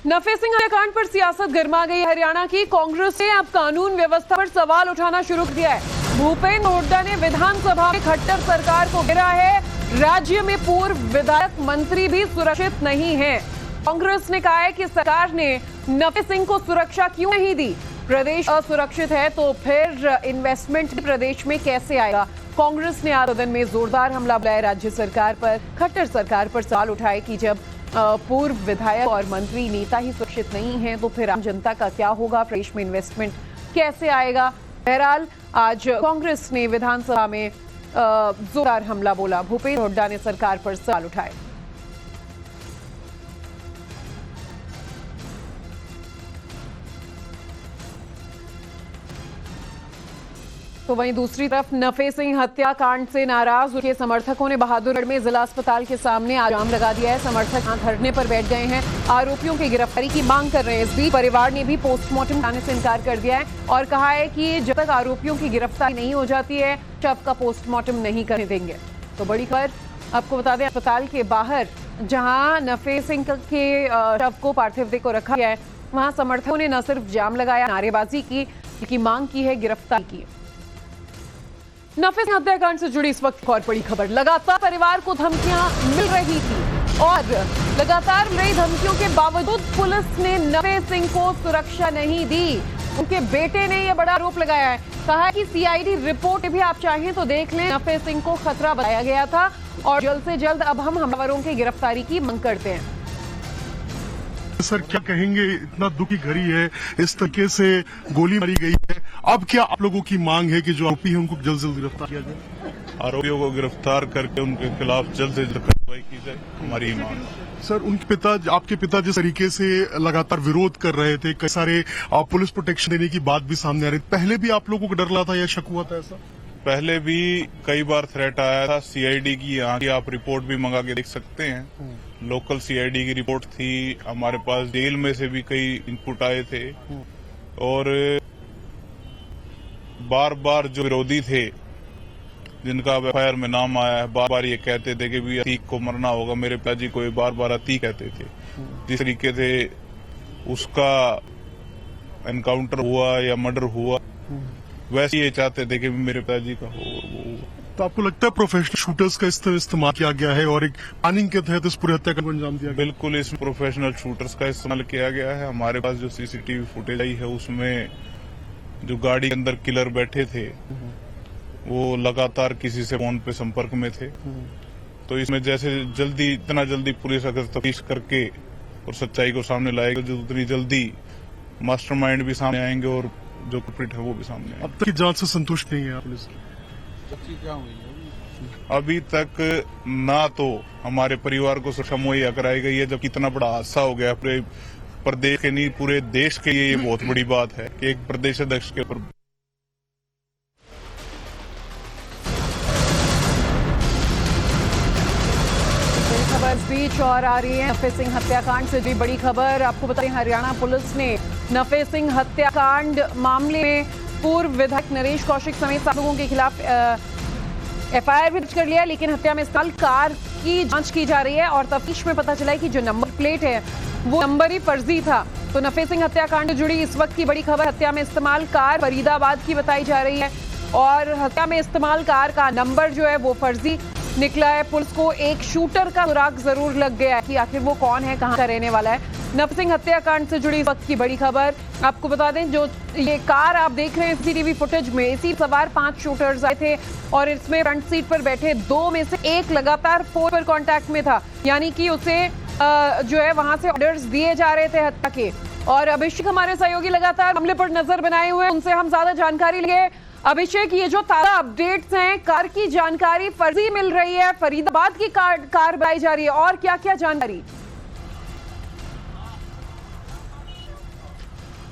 नफे सिंह हत्याकांड पर सियासत गर्मा गई। हरियाणा की कांग्रेस ने अब कानून व्यवस्था पर सवाल उठाना शुरू किया है। भूपेंद्र हुड्डा ने विधानसभा में खट्टर सरकार को घेरा है। राज्य में पूर्व विधायक मंत्री भी सुरक्षित नहीं है। कांग्रेस ने कहा है कि सरकार ने नफे सिंह को सुरक्षा क्यों नहीं दी। प्रदेश असुरक्षित है तो फिर इन्वेस्टमेंट प्रदेश में कैसे आएगा। कांग्रेस ने आज सदन में जोरदार हमला बोला राज्य सरकार पर, खट्टर सरकार पर सवाल उठाए कि जब पूर्व विधायक और मंत्री नेता ही सुरक्षित नहीं हैं तो फिर आम जनता का क्या होगा, प्रदेश में इन्वेस्टमेंट कैसे आएगा। बहरहाल आज कांग्रेस ने विधानसभा में जोरदार हमला बोला। भूपेंद्र हुड्डा ने सरकार पर सवाल उठाए। तो वहीं दूसरी तरफ नफे सिंह हत्याकांड से नाराज उनके समर्थकों ने बहादुरगढ़ में जिला अस्पताल के सामने आज जाम लगा दिया है। समर्थक यहां धरने पर बैठ गए हैं, आरोपियों की गिरफ्तारी की मांग कर रहे हैं। इस बीच परिवार ने भी पोस्टमार्टम कराने से इनकार कर दिया है और कहा है कि जब तक आरोपियों की गिरफ्तारी नहीं हो जाती है शव का पोस्टमार्टम नहीं करने देंगे। तो बड़ी खबर आपको बता दें, अस्पताल के बाहर जहां नफे सिंह के शव को पार्थिव देह को रखा गया है वहां समर्थकों ने न सिर्फ जाम लगाया, नारेबाजी की मांग की है गिरफ्तारी की। नफे सिंह हत्याकांड से जुड़ी इस वक्त एक और बड़ी खबर। लगातार परिवार को धमकियां मिल रही थी और लगातार मिल रही धमकियों के बावजूद पुलिस ने नफे सिंह को सुरक्षा नहीं दी। उनके बेटे ने यह बड़ा आरोप लगाया है, कहा है कि सीआईडी रिपोर्ट भी आप चाहें तो देख लें। नफे सिंह को खतरा बताया गया था और जल्द से जल्द अब हम हमलावरों की गिरफ्तारी की मांग करते हैं। सर क्या कहेंगे, इतना दुखी घड़ी है, इस तरीके से गोली मारी गई है, अब क्या आप लोगों की मांग है कि जो आरोपी है उनको जल्द से जल्द गिरफ्तार किया जाए? आरोपियों को गिरफ्तार करके उनके खिलाफ जल्द से जल्द कार्रवाई की जाए, हमारी मांग। सर उनके आपके पिता जिस तरीके से लगातार विरोध कर रहे थे, कई सारे पुलिस प्रोटेक्शन देने की बात भी सामने आ रही, पहले भी आप लोगों को डर लगा था या शक हुआ था ऐसा? पहले भी कई बार थ्रेट आया था। सीआईडी की यहाँ की आप रिपोर्ट भी मंगा के देख सकते हैं। लोकल सीआईडी की रिपोर्ट थी, हमारे पास जेल में से भी कई इनपुट आए थे और बार बार जो विरोधी थे जिनका एफआईआर में नाम आया है बार बार ये कहते थे कि भी अतीक को मरना होगा। मेरे पिताजी को बार बार अतीक कहते थे। जिस तरीके से उसका एनकाउंटर हुआ या मर्डर हुआ वैसे ये चाहते थे कि मेरे पिताजी का हो वो। तो आपको लगता है प्रोफेशनल शूटर्स का इस्तेमाल किया गया है और एक प्लानिंग के तहत इस पूरे हत्याकांड को अंजाम दिया गया? बिल्कुल, इसमें प्रोफेशनल शूटर्स का इस्तेमाल किया गया है। हमारे पास जो सीसीटीवी फुटेज आई है उसमें जो गाड़ी के अंदर किलर बैठे थे वो लगातार किसी से फोन पे संपर्क में थे। तो इसमें जैसे इतना जल्दी पुलिस अगर तफ्तीश करके और सच्चाई को सामने लाएगी तो उतनी जल्दी मास्टरमाइंड भी सामने आएंगे और जो कल्प्रिट है वो भी सामने आएंगे। अब तक की जांच से संतुष्ट नहीं है पुलिस? अभी तक ना तो हमारे परिवार को सुरक्षा मुहैया कराई गई है, जब कितना बड़ा हादसा हो गया पूरे प्रदेश के नहीं पूरे देश के लिए ये बहुत बड़ी बात है कि एक प्रदेश अध्यक्ष के ऊपर। खबर इस बीच और आ रही है नफे सिंह हत्याकांड से जुड़ी बड़ी खबर। आपको बता दें, हरियाणा पुलिस ने नफे सिंह हत्याकांड मामले में पूर्व विधायक नरेश कौशिक समेत 7 लोगों के खिलाफ एफआईआर भी दर्ज कर लिया है, लेकिन हत्या में इस्तेमाल कार की जांच की जा रही है और तफ्तीश में पता चला है कि जो नंबर प्लेट है वो नंबर ही फर्जी था। तो नफे सिंह हत्याकांड से जुड़ी इस वक्त की बड़ी खबर, हत्या में इस्तेमाल कार फरीदाबाद की बताई जा रही है और हत्या में इस्तेमाल कार का नंबर जो है वो फर्जी निकला है। पुलिस को एक शूटर का सुराग जरूर लग गया है कि आखिर वो कौन है, कहां का रहने वाला है। नफे सिंह हत्याकांड से जुड़ी वक्त की बड़ी खबर आपको बता दें, जो ये कार आप देख रहे हैं सीसीटीवी फुटेज में, इसी सवार 5 शूटर्स आए थे और इसमें फ्रंट सीट पर बैठे 2 में से एक लगातार फोन पर कांटेक्ट में था, यानी कि उसे जो है वहां से ऑर्डर्स दिए जा रहे थे हत्या के। और अभिषेक हमारे सहयोगी लगातार मामले पर नजर बनाए हुए, उनसे हम ज्यादा जानकारी लेंगे। अभिषेक, ये जो ताजा अपडेट्स हैं, कार की जानकारी फर्जी मिल रही है, फरीदाबाद की कार बनाई जा रही है, और क्या क्या जानकारी?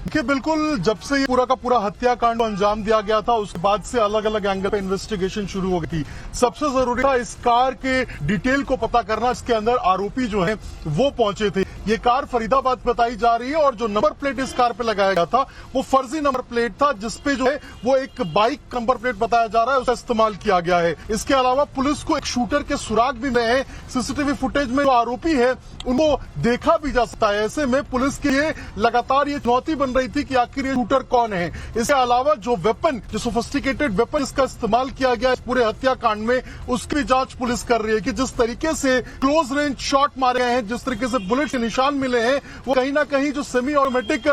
देखिए बिल्कुल, जब से ये पूरा का पूरा हत्याकांड को अंजाम दिया गया था उसके बाद से अलग अलग एंगल पे इन्वेस्टिगेशन शुरू हो गई थी। सबसे जरूरी था इस कार के डिटेल को पता करना, इसके अंदर आरोपी जो है वो पहुंचे थे। ये कार फरीदाबाद बताई जा रही है और जो नंबर प्लेट इस कार पे लगाया गया था वो फर्जी नंबर प्लेट था, जिसपे जो है वो एक बाइक नंबर प्लेट बताया जा रहा है, उसका इस्तेमाल किया गया है। इसके अलावा पुलिस को एक शूटर के सुराग भी मिले हैं। सीसीटीवी फुटेज में जो आरोपी है उनको देखा भी जा सकता है। ऐसे में पुलिस के लिए लगातार ये चुनौती बन रही थी कि आखिर ये शूटर कौन है। इसके अलावा जो वेपन, जो सोफिस्टिकेटेड वेपन इसका इस्तेमाल किया गया पूरे हत्याकांड में, उसकी जांच पुलिस कर रही है कि जिस तरीके से क्लोज रेंज शॉट मारे गए हैं, जिस तरीके से बुलेट के निशान मिले हैं, वो कहीं ना कहीं जो सेमी ऑटोमेटिक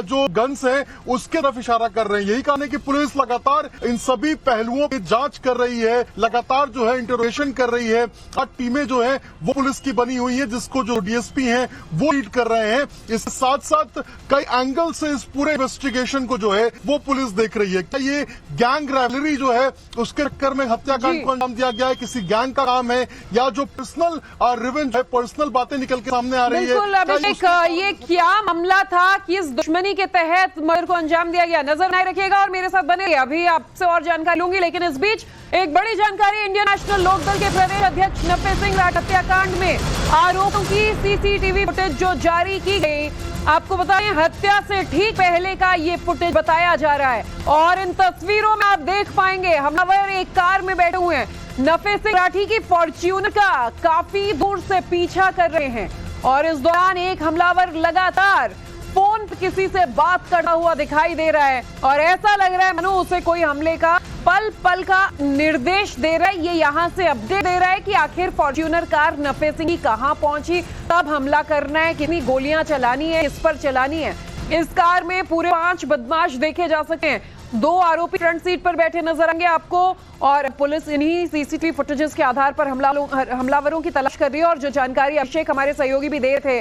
जो गन्स हैं उसके तरफ इशारा कर रहे हैं। यही कारण है कि पुलिस लगातार इन सभी पहलुओं की जांच कर रही है, लगातार जो है इंटरोगेशन कर रही है। 8 टीमें जो है वो पुलिस की बनी हुई है, जिसको जो डीएसपी हैं वो लीड कर रहे हैं। इसके साथ साथ कई एंगल से इस पूरे इन्वेस्टिगेशन को जो है वो पुलिस देख रही है। क्या ये गैंग राइवलरी जो है उसके चक्कर में हत्याकांड को अंजाम दिया गया है, किसी गैंग का काम है, या जो पर्सनल रिवेंज है, पर्सनल बातें निकल के सामने आ रही है। बिल्कुल अभिषेक, ये क्या मामला था कि इस दुश्मनी के तहत मर्डर को अंजाम दिया गया? नजर बनाए रखिएगा और मेरे साथ बने। अभी आपसे और जानकारी लूंगी, लेकिन इस बीच एक बड़ी जानकारी। इंडियन नेशनल लोकदल के प्रदेश अध्यक्ष नफे सिंह राठ हत्याकांड में आरोपों की सीसीटीवी फुटेज जो जारी की गई, आपको बताएं हत्या से ठीक पहले का ये फुटेज बताया जा रहा है। और इन तस्वीरों में आप देख पाएंगे हमलावर एक कार में बैठे हुए हैं। नफे सिंह राठी की फॉर्च्यूनर का काफी दूर से पीछा कर रहे हैं और इस दौरान एक हमलावर लगातार फोन पर किसी से बात करता हुआ दिखाई दे रहा है और ऐसा लग रहा है मानो उसे कोई हमले का पल पल का निर्देश दे रहा है। ये यहाँ से अपडेट दे रहा है कि आखिर फॉर्च्यूनर कार नफे सिंह की कहाँ पहुंची, कब हमला करना है, कितनी गोलियां चलानी है, किस पर चलानी है। इस कार में पूरे 5 बदमाश देखे जा सकते हैं। 2 आरोपी फ्रंट सीट पर बैठे नजर आएंगे आपको और पुलिस इन्हीं सीसीटीवी फुटेजेस के आधार पर हमलावरों की तलाश कर रही है। और जो जानकारी अभिषेक हमारे सहयोगी भी दे थे,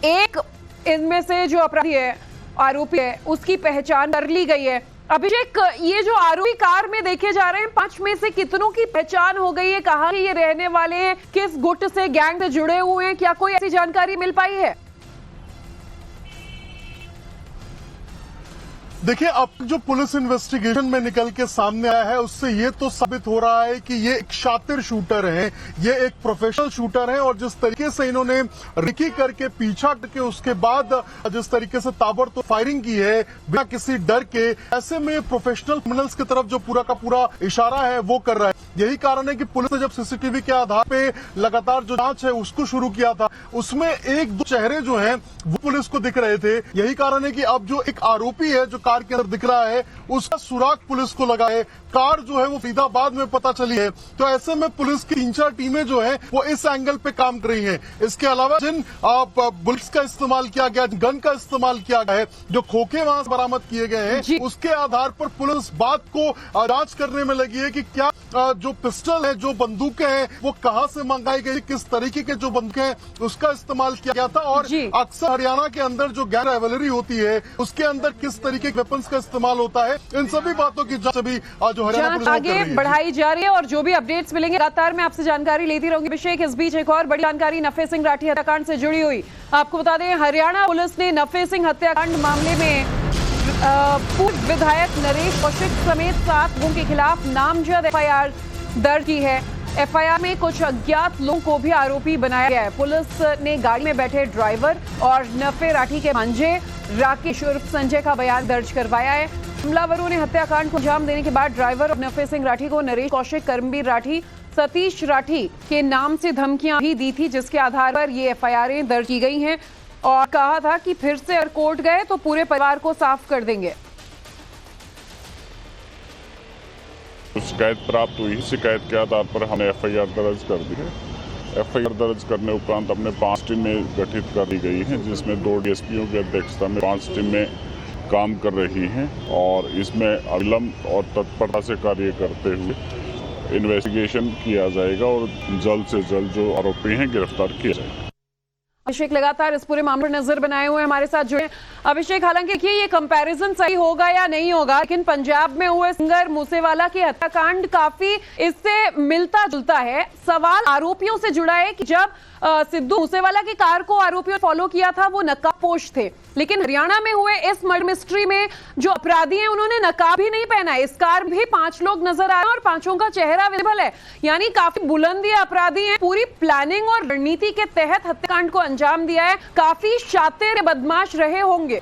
एक इनमें से जो अपराधी है, आरोपी है, उसकी पहचान कर ली गई है। अभिषेक, ये जो आरोपी कार में देखे जा रहे हैं, 5 में से कितनों की पहचान हो गई है? कहाँ के ये रहने वाले हैं? किस गुट से, गैंग से जुड़े हुए हैं? क्या कोई ऐसी जानकारी मिल पाई है? देखिए, अब जो पुलिस इन्वेस्टिगेशन में निकल के सामने आया है उससे ये तो साबित हो रहा है कि ये एक शातिर शूटर है, ये एक प्रोफेशनल शूटर है। और जिस तरीके से इन्होंने रिकी करके पीछा करके उसके बाद जिस तरीके से ताबड़तोड़ फायरिंग की है बिना किसी डर के, ऐसे में प्रोफेशनल क्रिमिनल्स की तरफ जो पूरा का पूरा इशारा है वो कर रहा है। यही कारण है कि पुलिस ने जब सीसीटीवी के आधार पे लगातार जो जांच है उसको शुरू किया था, उसमें 1-2 चेहरे जो हैं वो पुलिस को दिख रहे थे। यही कारण है कि अब जो एक आरोपी है जो कार के अंदर दिख रहा है, उसका सुराग पुलिस को लगा है। कार जो है वो फरीदाबाद में पता चली है। तो ऐसे में पुलिस की 3-4 टीमें जो है वो इस एंगल पे काम कर रही हैं। इसके अलावा जिन बुलेट्स का इस्तेमाल किया गया, गन का इस्तेमाल किया गया है, जो खोखे वहां से बरामद किए गए हैं, उसके आधार पर पुलिस बात को जांच करने में लगी है कि क्या जो पिस्टल है, जो बंदूकें हैं, वो कहां से मंगाई गई, किस तरीके के जो बंदूकें हैं उसका इस्तेमाल किया गया था। और अक्सर हरियाणा के अंदर जो गैंग राइवलरी होती है उसके अंदर किस तरीके के वेपन्स का इस्तेमाल होता है, इन सभी बातों की जांच अभी जो हरियाणा आगे बढ़ाई जा रही है। और जो भी अपडेट्स मिलेंगे लगातार मैं आपसे जानकारी लेती रहूंगी। अभिषेक, इस बीच एक और बड़ी जानकारी नफे सिंह राठी हत्याकांड से जुड़ी हुई। आपको बता दें, हरियाणा पुलिस ने नफे सिंह हत्याकांड मामले में पूर्व विधायक नरेश कौशिक समेत 7 लोगों के खिलाफ नामजद एफआईआर दर्ज की है। एफआईआर में कुछ अज्ञात लोगों को भी आरोपी बनाया गया है। पुलिस ने गाड़ी में बैठे ड्राइवर और नफे राठी के भांजे राकेश उर्फ संजय का बयान दर्ज करवाया है। हमलावरों ने हत्याकांड को अंजाम देने के बाद ड्राइवर और नफे सिंह राठी को नरेश कौशिक, करमबीर राठी, सतीश राठी के नाम से धमकियां भी दी थी, जिसके आधार पर ये एफआईआर दर्ज की गई हैं और कहा था कि फिर से अगर कोर्ट गए तो पूरे परिवार को साफ कर देंगे। शिकायत प्राप्त हुई, शिकायत के आधार पर हमने एफआईआर दर्ज कर दी है। एफआईआर दर्ज करने उपरांत अपने 5 टीमें गठित कर दी गई हैं, जिसमें 2 डीएसपीओ की अध्यक्षता में 5 टीमें काम कर रही हैं और इसमें अविलंब और तत्परता से कार्य करते हुए इन्वेस्टिगेशन किया जाएगा और जल्द से जल्द जो आरोपी हैं गिरफ्तार किया जाएगा। अभिषेक लगातार इस पूरे मामले पर नजर बनाए हुए हमारे साथ जुड़े। अभिषेक, हालांकि देखिए ये कंपैरिजन सही होगा या नहीं होगा, लेकिन पंजाब में हुए सिंगर मूसेवाला की हत्याकांड काफी इससे मिलता जुलता है। सवाल आरोपियों से जुड़ा है कि जब सिद्धू मूसेवाला की कार को आरोपियों ने फॉलो किया था, वो नकाबपोश थे। लेकिन हरियाणा में हुए इस मर्डर मिस्ट्री में जो अपराधी हैं उन्होंने नकाब भी नहीं पहना है। इस कार भी 5 लोग नजर आए और 5 का चेहरा विजिबल है, यानी काफी बुलंदी अपराधी हैं। पूरी प्लानिंग और रणनीति के तहत हत्याकांड को अंजाम दिया है। काफी शातिर बदमाश रहे होंगे।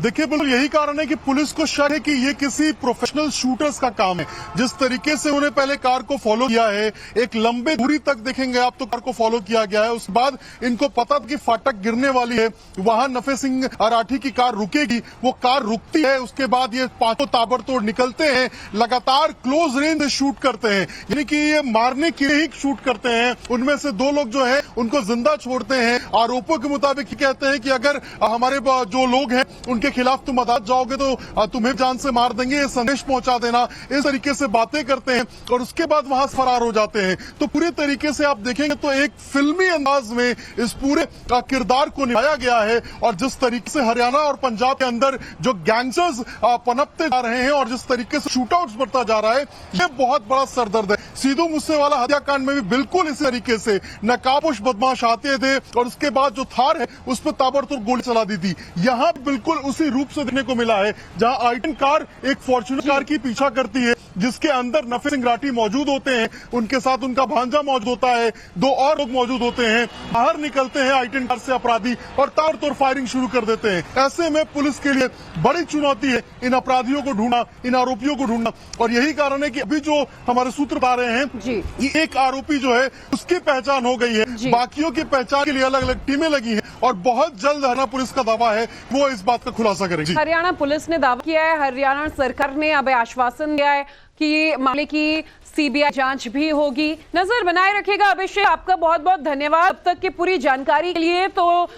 देखिए, बिल्कुल यही कारण है कि पुलिस को शक है कि ये किसी प्रोफेशनल शूटर्स का काम है। जिस तरीके से उन्हें पहले कार को फॉलो किया है, एक लंबे दूरी तक देखेंगे आप तो कार को फॉलो किया गया है। उसके बाद इनको पता था कि फाटक गिरने वाली है, वहां नफे सिंह राठी की कार रुकेगी, वो कार रुकती है। उसके बाद ये 5 ताबड़तोड़ निकलते हैं, लगातार क्लोज रेंज से शूट करते हैं, यानी कि ये मारने के लिए ही शूट करते हैं। उनमें से 2 लोग जो है उनको जिंदा छोड़ते हैं। आरोपों के मुताबिक कहते हैं कि अगर हमारे जो लोग हैं उनके खिलाफ तुम अदालत जाओगे तो तुम्हें जान से मार देंगे, ये संदेश पहुंचा देना। इस तरीके से बातें करते हैं और उसके बाद वहां से फरार हो जाते हैं। तो पूरे तरीके से आप देखेंगे तो एक फिल्मी अंदाज में इस पूरे किरदार को निभाया गया है। और जिस तरीके से हरियाणा और पंजाब के अंदर जो गैंगस्टर्स पनपते जा रहे हैं और जिस तरीके से शूटआउट्स बढ़ता जा रहा है, ये बहुत बड़ा सरदर्द है। सिद्धू मूसेवाला हत्याकांड में भी बिल्कुल इसी तरीके से नकाबपोश बदमाश आते थे और उसके बाद जो थार है उस पर ताबड़तोड़ गोली चला दी थी। यहां बिल्कुल उसी रूप से देखने को मिला है, जहां आई-10 कार एक फॉर्च्यूनर कार की पीछा करती है, जिसके अंदर नफे सिंह राठी मौजूद होते हैं, उनके साथ उनका भांजा मौजूद होता है, 2 और लोग मौजूद होते हैं। बाहर निकलते हैं आई-10 कार से अपराधी और ताबड़तोड़ फायरिंग शुरू कर देते हैं। ऐसे में पुलिस के लिए बड़ी चुनौती है इन अपराधियों को ढूंढना, इन आरोपियों को ढूंढना। और यही कारण है कि अभी जो हमारे सूत्र बता रहे हैं कि एक आरोपी जो है उसकी पहचान हो गई है, बाकियों की पहचान के लिए अलग अलग टीमें लगी हैं और बहुत जल्द हरियाणा पुलिस का दावा है वो इस बात का खुलासा करेगी। हरियाणा पुलिस ने दावा किया है, हरियाणा सरकार ने अब आश्वासन दिया है कि मामले की सीबीआई जांच भी होगी। नजर बनाए रखिएगा। अभिषेक, आपका बहुत बहुत धन्यवाद अब तक की पूरी जानकारी के लिए। तो